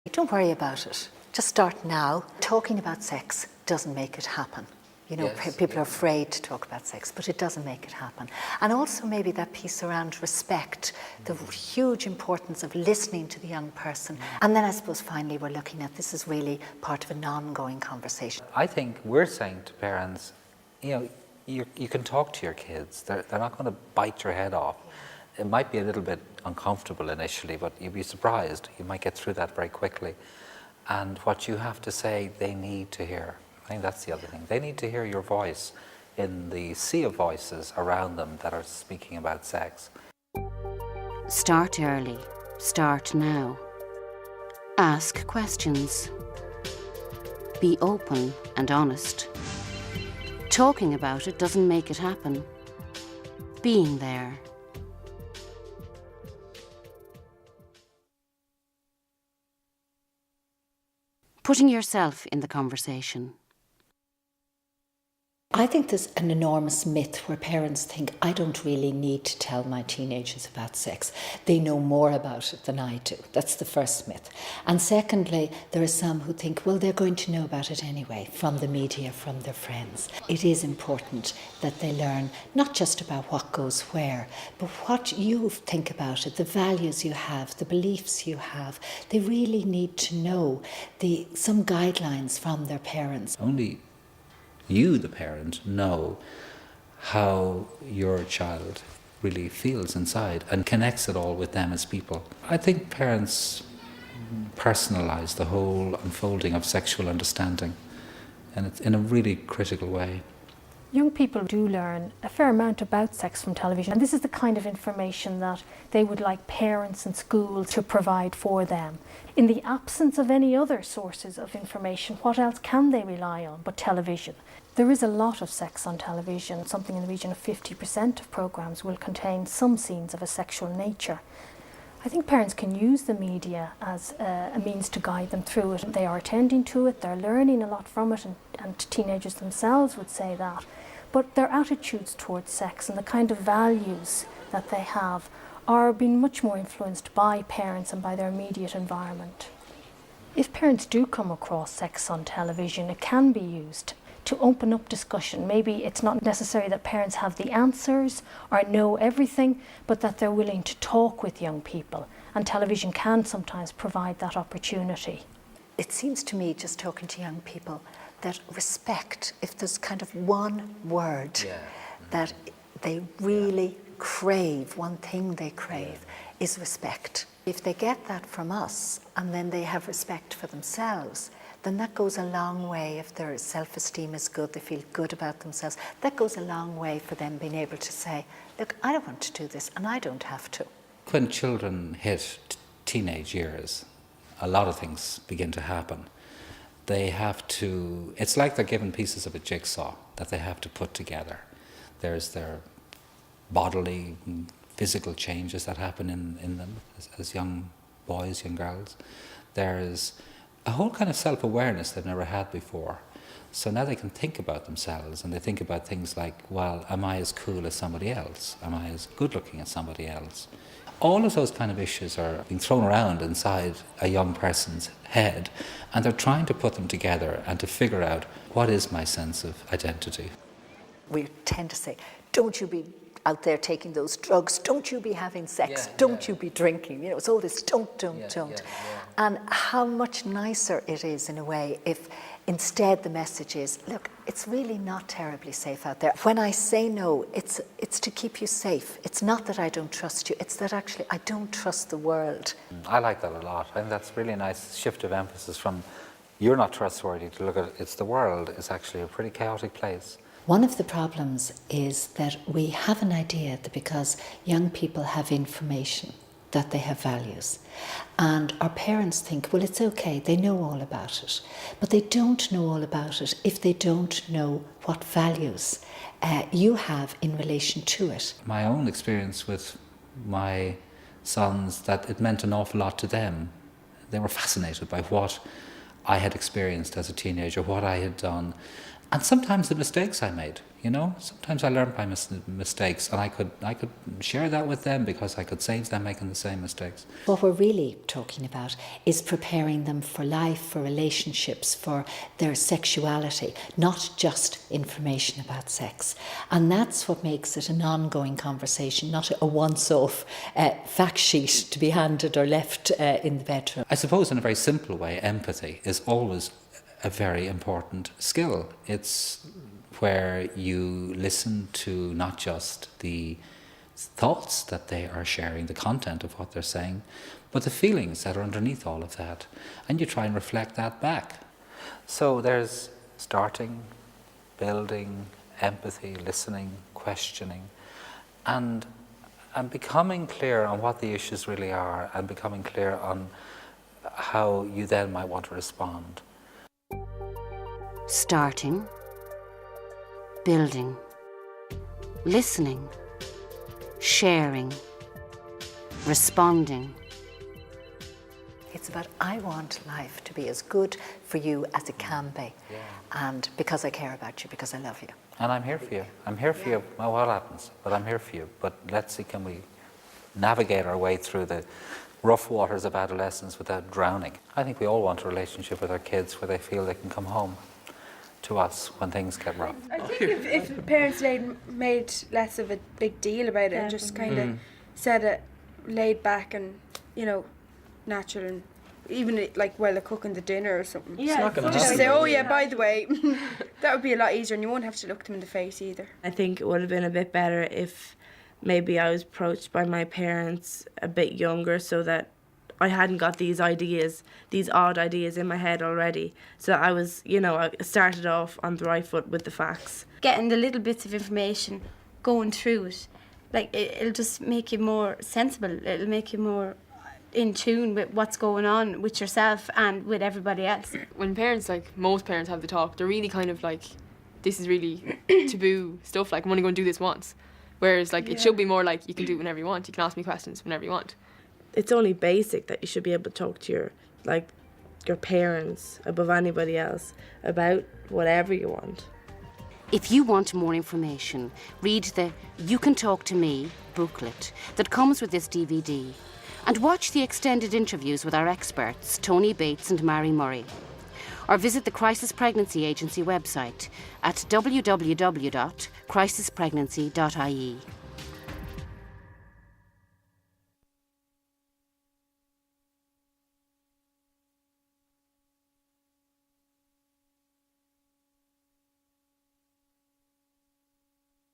Don't worry about it. Just start now. Talking about sex doesn't make it happen. You know, people are afraid to talk about sex, but it doesn't make it happen. And also maybe that piece around respect, the huge importance of listening to the young person. And then I suppose finally we're looking at this is really part of an ongoing conversation. I think we're saying to parents, you know, you can talk to your kids. They're not going to bite your head off. It might be a little bit uncomfortable initially, but you'd be surprised. You might get through that very quickly. And what you have to say, they need to hear. I think that's the other thing. They need to hear your voice in the sea of voices around them that are speaking about sex. Start early. Start now. Ask questions. Be open and honest. Talking about it doesn't make it happen. Being there. Putting yourself in the conversation. I think there's an enormous myth where parents think, I don't really need to tell my teenagers about sex. They know more about it than I do. That's the first myth. And secondly, there are some who think, well, they're going to know about it anyway, from the media, from their friends. It is important that they learn not just about what goes where, but what you think about it, the values you have, the beliefs you have. They really need to know some guidelines from their parents. Only you, the parent, know how your child really feels inside and connects it all with them as people. I think parents personalise the whole unfolding of sexual understanding, and it's in a really critical way. Young people do learn a fair amount about sex from television, and this is the kind of information that they would like parents and schools to provide for them. In the absence of any other sources of information, what else can they rely on but television? There is a lot of sex on television. Something in the region of 50% of programmes will contain some scenes of a sexual nature. I think parents can use the media as a means to guide them through it. They are attending to it, they're learning a lot from it, and teenagers themselves would say that. But their attitudes towards sex and the kind of values that they have are being much more influenced by parents and by their immediate environment. If parents do come across sex on television, it can be used to open up discussion. Maybe it's not necessary that parents have the answers or know everything, but that they're willing to talk with young people, and television can sometimes provide that opportunity. It seems to me, just talking to young people, that respect, if there's kind of one word that they really crave, one thing they crave, is respect. If they get that from us and then they have respect for themselves, then that goes a long way. If their self-esteem is good, they feel good about themselves, that goes a long way for them being able to say, look, I don't want to do this and I don't have to. When children hit teenage years, a lot of things begin to happen. They have to, it's like they're given pieces of a jigsaw that they have to put together. There's their bodily, physical changes that happen in them as young boys, young girls. There's a whole kind of self-awareness they've never had before. So now they can think about themselves, and they think about things like, well, am I as cool as somebody else? Am I as good looking as somebody else? All of those kind of issues are being thrown around inside a young person's head, and they're trying to put them together and to figure out, what is my sense of identity? We tend to say, don't you be out there taking those drugs, don't you be having sex, don't you be drinking, you know, it's all this don't. And how much nicer it is in a way if instead the message is, look, it's really not terribly safe out there. When I say no, it's to keep you safe. It's not that I don't trust you, it's that actually I don't trust the world. I like that a lot. I think that's really a nice shift of emphasis from you're not trustworthy to look at it's the world is actually a pretty chaotic place. One of the problems is that we have an idea that because young people have information, that they have values. And our parents think, well, it's okay, they know all about it. But they don't know all about it if they don't know what values you have in relation to it. My own experience with my sons, that it meant an awful lot to them. They were fascinated by what I had experienced as a teenager, what I had done. And sometimes the mistakes I made, you know, sometimes I learned by mistakes, and I could share that with them because I could save them making the same mistakes. What we're really talking about is preparing them for life, for relationships, for their sexuality, not just information about sex. And that's what makes it an ongoing conversation, not a once-off fact sheet to be handed or left in the bedroom. I suppose in a very simple way, empathy is always a very important skill. It's where you listen to not just the thoughts that they are sharing, the content of what they're saying, but the feelings that are underneath all of that, and you try and reflect that back. So there's starting, building, empathy, listening, questioning, and becoming clear on what the issues really are, and becoming clear on how you then might want to respond. Starting, building, listening, sharing, responding. It's about, I want life to be as good for you as it can be. Yeah. And because I care about you, because I love you. And I'm here for you. I'm here for you. Well, what happens? But I'm here for you. But let's see, can we navigate our way through the rough waters of adolescence without drowning? I think we all want a relationship with our kids where they feel they can come home to us when things get rough. I think if parents made less of a big deal about it and just kind of said it laid back and, you know, natural, and even like while they're cooking the dinner or something. Yeah, it's not gonna just happen. say, oh yeah, by the way, that would be a lot easier, and you won't have to look them in the face either. I think it would have been a bit better if maybe I was approached by my parents a bit younger, so that I hadn't got these ideas, these odd ideas in my head already. So I was, you know, I started off on the right foot with the facts. Getting the little bits of information, going through it, like it'll just make you more sensible. It'll make you more in tune with what's going on with yourself and with everybody else. When parents, like most parents have the talk, they're really kind of like, this is really taboo stuff, like I'm only going to do this once. Whereas like it should be more like, you can do it whenever you want, you can ask me questions whenever you want. It's only basic that you should be able to talk to your parents above anybody else about whatever you want. If you want more information, read the You Can Talk to Me booklet that comes with this DVD, and watch the extended interviews with our experts, Tony Bates and Mary Murray. Or visit the Crisis Pregnancy Agency website at www.crisispregnancy.ie.